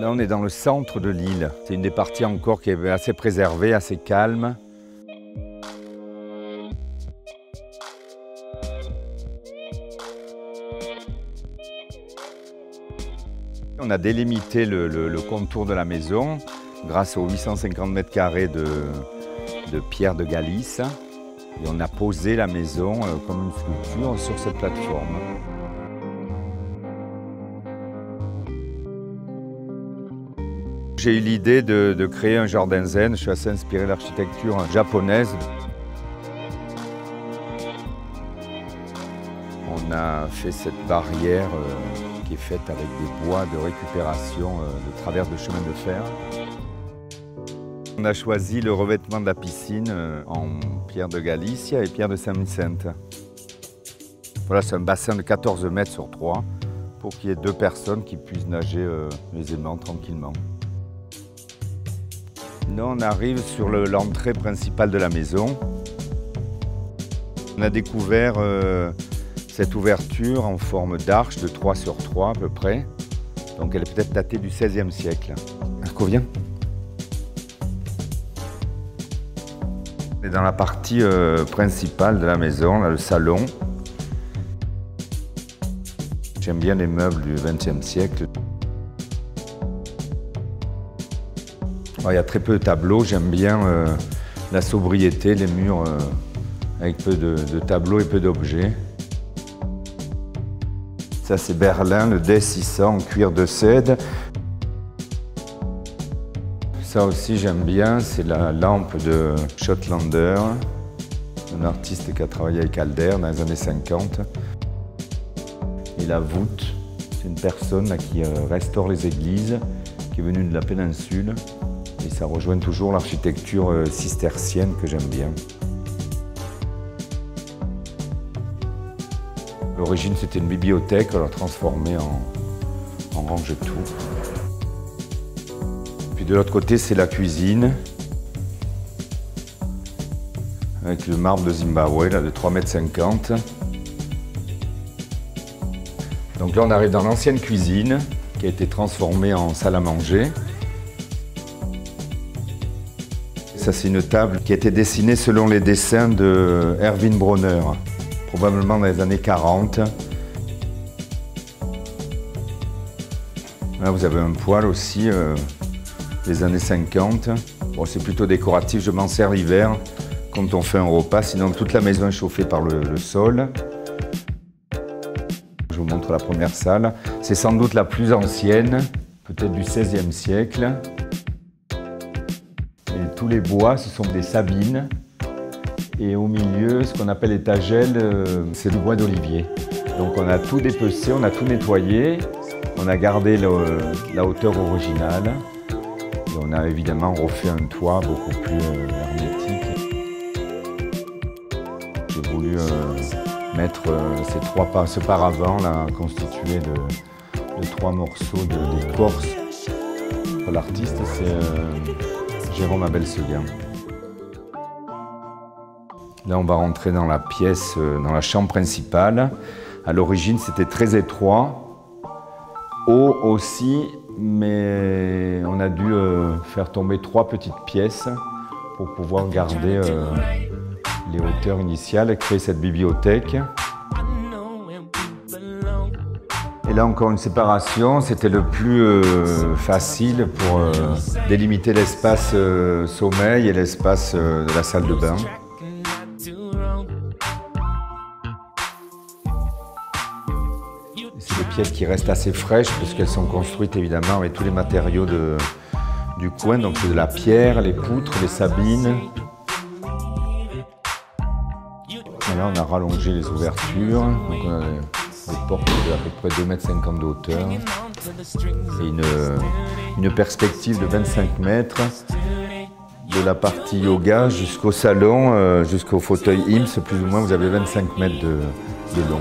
Là, on est dans le centre de l'île. C'est une des parties encore qui est assez préservée, assez calme. On a délimité le contour de la maison grâce aux 850 mètres carrés de pierre de Galice. Et on a posé la maison comme une sculpture sur cette plateforme. J'ai eu l'idée de créer un jardin zen. Je suis assez inspiré de l'architecture japonaise. On a fait cette barrière qui est faite avec des bois de récupération de travers de chemin de fer. On a choisi le revêtement de la piscine en pierre de Galicia et pierre de Saint-Vicente. Voilà, c'est un bassin de 14 mètres sur 3 pour qu'il y ait 2 personnes qui puissent nager aisément, tranquillement. Là, on arrive sur l'entrée principale de la maison. On a découvert cette ouverture en forme d'arche de 3 sur 3 à peu près. Donc elle est peut-être datée du XVIe siècle. Marco, viens. On est dans la partie principale de la maison, là, le salon. J'aime bien les meubles du XXe siècle. Il y a très peu de tableaux, j'aime bien la sobriété, les murs avec peu de tableaux et peu d'objets. Ça c'est Berlin, le D600 en cuir de cèdre. Ça aussi j'aime bien, c'est la lampe de Schottlander, un artiste qui a travaillé avec Calder dans les années 50. Et la voûte, c'est une personne là, qui restaure les églises, qui est venue de la péninsule. Et ça rejoint toujours l'architecture cistercienne que j'aime bien. À l'origine, c'était une bibliothèque, on l'a transformée en range-tout. Puis de l'autre côté, c'est la cuisine, avec le marbre de Zimbabwe, là, de 3,50 m. Donc là, on arrive dans l'ancienne cuisine, qui a été transformée en salle à manger. Ça, c'est une table qui a été dessinée selon les dessins de Erwin Bronner, probablement dans les années 40. Là, vous avez un poêle aussi, des années 50. Bon, c'est plutôt décoratif, je m'en sers l'hiver quand on fait un repas, sinon toute la maison est chauffée par le sol. Je vous montre la première salle. C'est sans doute la plus ancienne, peut-être du XVIe siècle. Et tous les bois, ce sont des sabines. Et au milieu, ce qu'on appelle les tagelles, c'est du bois d'olivier. Donc on a tout dépecé, on a tout nettoyé. On a gardé la hauteur originale. Et on a évidemment refait un toit beaucoup plus hermétique. J'ai voulu mettre ce paravent là, constitué de 3 morceaux d'écorce. L'artiste, c'est Jérôme Abel-Seguin. Là, on va rentrer dans la pièce, dans la chambre principale. À l'origine, c'était très étroit, haut aussi, mais on a dû faire tomber 3 petites pièces pour pouvoir garder les hauteurs initiales et créer cette bibliothèque. Et là, encore une séparation, c'était le plus facile pour délimiter l'espace sommeil et l'espace de la salle de bain. C'est des pièces qui restent assez fraîches puisqu'elles sont construites évidemment avec tous les matériaux du coin. Donc c'est de la pierre, les poutres, les sabines. Et là on a rallongé les ouvertures. Donc on a des portes de à peu près 2,50 m de hauteur. Et une perspective de 25 mètres. De la partie yoga jusqu'au salon, jusqu'au fauteuil IMSS, plus ou moins vous avez 25 mètres de long.